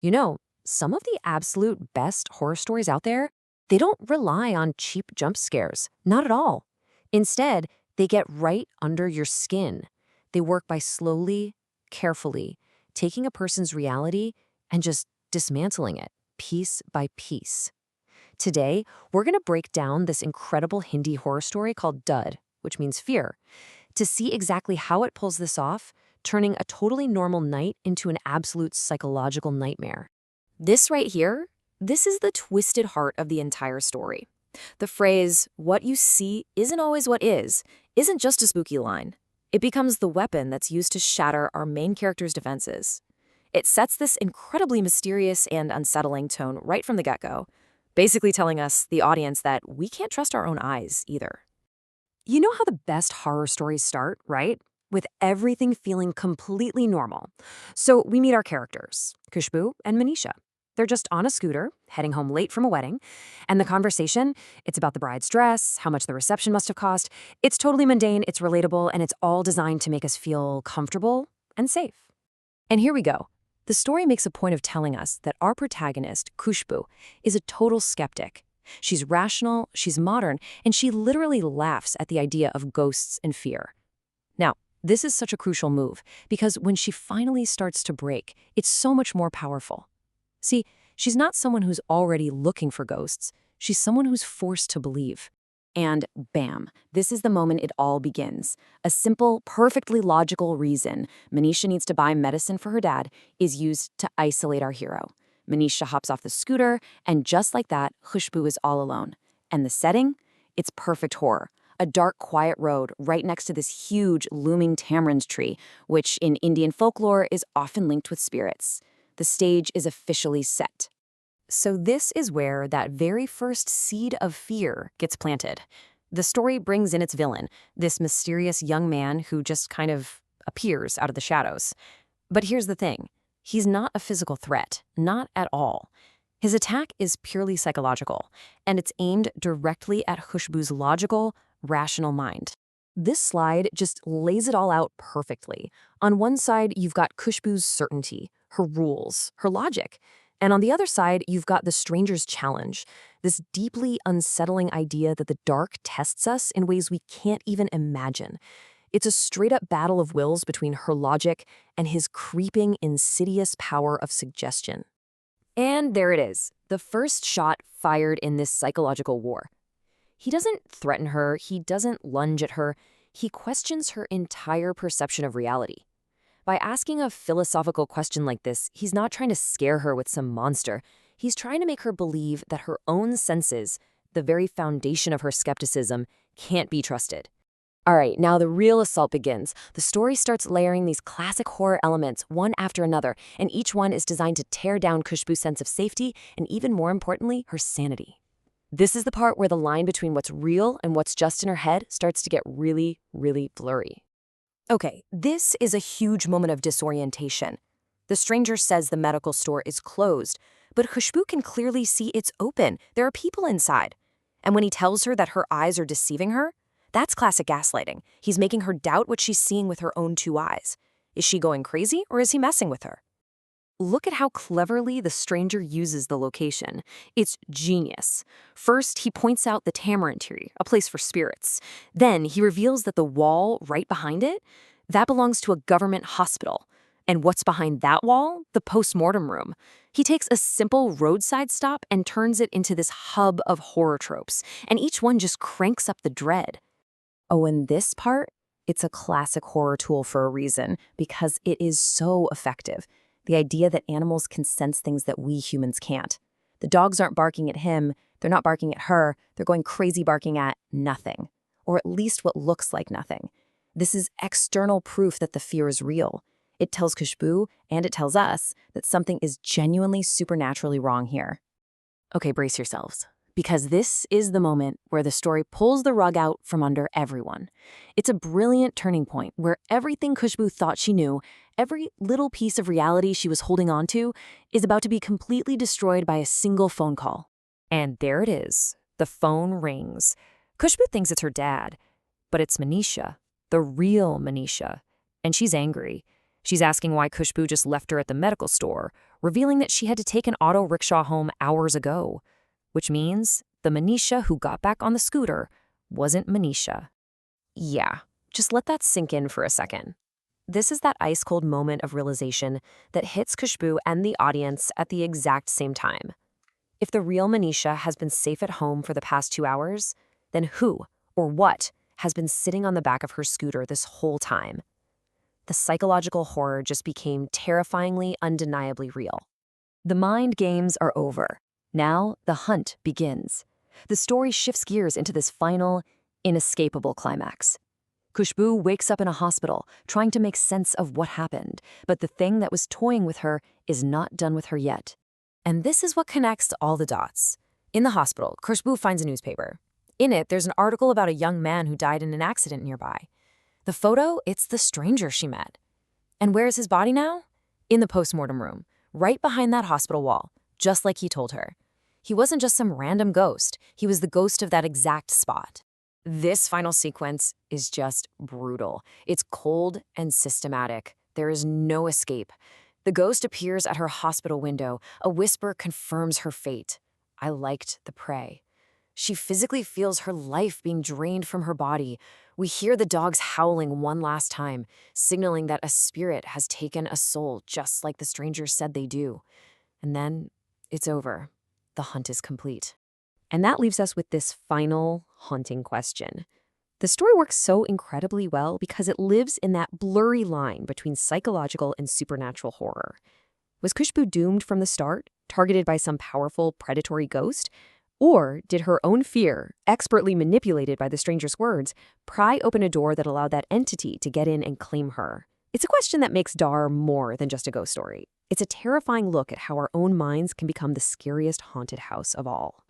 You know, some of the absolute best horror stories out there, they don't rely on cheap jump scares. Not at all. Instead, they get right under your skin. They work by slowly, carefully, taking a person's reality and just dismantling it, piece by piece. Today, we're going to break down this incredible Hindi horror story called Dud, which means fear, to see exactly how it pulls this off, turning a totally normal night into an absolute psychological nightmare. This right here, this is the twisted heart of the entire story. The phrase, "what you see isn't always what is," isn't just a spooky line. It becomes the weapon that's used to shatter our main character's defenses. It sets this incredibly mysterious and unsettling tone right from the get-go, basically telling us, the audience, that we can't trust our own eyes either. You know how the best horror stories start, right? With everything feeling completely normal. So we meet our characters, Kushbu and Manisha. They're just on a scooter, heading home late from a wedding, and the conversation, it's about the bride's dress, how much the reception must have cost. It's totally mundane, it's relatable, and it's all designed to make us feel comfortable and safe. And here we go. The story makes a point of telling us that our protagonist, Kushbu, is a total skeptic. She's rational, she's modern, and she literally laughs at the idea of ghosts and fear. Now, this is such a crucial move, because when she finally starts to break, it's so much more powerful. See, she's not someone who's already looking for ghosts. She's someone who's forced to believe. And bam, this is the moment it all begins. A simple, perfectly logical reason Manisha needs to buy medicine for her dad is used to isolate our hero. Manisha hops off the scooter, and just like that, Khushbu is all alone. And the setting? It's perfect horror. A dark, quiet road right next to this huge, looming tamarind tree, which in Indian folklore is often linked with spirits. The stage is officially set. So this is where that very first seed of fear gets planted. The story brings in its villain, this mysterious young man who just kind of appears out of the shadows. But here's the thing. He's not a physical threat, not at all. His attack is purely psychological, and it's aimed directly at Khushbu's logical, rational mind. This slide just lays it all out perfectly. On one side, you've got Khushbu's certainty, her rules, her logic. And on the other side, you've got the stranger's challenge, this deeply unsettling idea that the dark tests us in ways we can't even imagine. It's a straight-up battle of wills between her logic and his creeping, insidious power of suggestion. And there it is, the first shot fired in this psychological war. He doesn't threaten her, he doesn't lunge at her, he questions her entire perception of reality. By asking a philosophical question like this, he's not trying to scare her with some monster. He's trying to make her believe that her own senses, the very foundation of her skepticism, can't be trusted. All right, now the real assault begins. The story starts layering these classic horror elements one after another, and each one is designed to tear down Khushbu's sense of safety and, even more importantly, her sanity. This is the part where the line between what's real and what's just in her head starts to get really, really blurry. Okay, this is a huge moment of disorientation. The stranger says the medical store is closed, but Khushbu can clearly see it's open. There are people inside. And when he tells her that her eyes are deceiving her, that's classic gaslighting. He's making her doubt what she's seeing with her own two eyes. Is she going crazy, or is he messing with her? Look at how cleverly the stranger uses the location. It's genius. First, he points out the tamarind tree, a place for spirits. Then, he reveals that the wall right behind it, that belongs to a government hospital. And what's behind that wall? The post-mortem room. He takes a simple roadside stop and turns it into this hub of horror tropes, and each one just cranks up the dread. Oh, and this part? It's a classic horror tool for a reason, because it is so effective. The idea that animals can sense things that we humans can't. The dogs aren't barking at him, they're not barking at her, they're going crazy barking at nothing. Or at least what looks like nothing. This is external proof that the fear is real. It tells Khushbu, and it tells us, that something is genuinely supernaturally wrong here. Okay, brace yourselves. Because this is the moment where the story pulls the rug out from under everyone. It's a brilliant turning point where everything Khushbu thought she knew, every little piece of reality she was holding on to, is about to be completely destroyed by a single phone call. And there it is. The phone rings. Khushbu thinks it's her dad, but it's Manisha, the real Manisha, and she's angry. She's asking why Khushbu just left her at the medical store, revealing that she had to take an auto rickshaw home hours ago, which means the Manisha who got back on the scooter wasn't Manisha. Yeah, just let that sink in for a second. This is that ice-cold moment of realization that hits Khushbu and the audience at the exact same time. If the real Manisha has been safe at home for the past 2 hours, then who or what has been sitting on the back of her scooter this whole time? The psychological horror just became terrifyingly, undeniably real. The mind games are over. Now the hunt begins. The story shifts gears into this final, inescapable climax. Khushbu wakes up in a hospital, trying to make sense of what happened, but the thing that was toying with her is not done with her yet. And this is what connects all the dots. In the hospital, Khushbu finds a newspaper. In it, there's an article about a young man who died in an accident nearby. The photo, it's the stranger she met. And where is his body now? In the postmortem room, right behind that hospital wall, just like he told her. He wasn't just some random ghost, he was the ghost of that exact spot. This final sequence is just brutal. It's cold and systematic. There is no escape. The ghost appears at her hospital window. A whisper confirms her fate. I liked the prey. She physically feels her life being drained from her body. We hear the dogs howling one last time, signaling that a spirit has taken a soul just like the stranger said they do. And then it's over. The hunt is complete. And that leaves us with this final haunting question. The story works so incredibly well because it lives in that blurry line between psychological and supernatural horror. Was Khushbu doomed from the start, targeted by some powerful predatory ghost? Or did her own fear, expertly manipulated by the stranger's words, pry open a door that allowed that entity to get in and claim her? It's a question that makes Darr more than just a ghost story. It's a terrifying look at how our own minds can become the scariest haunted house of all.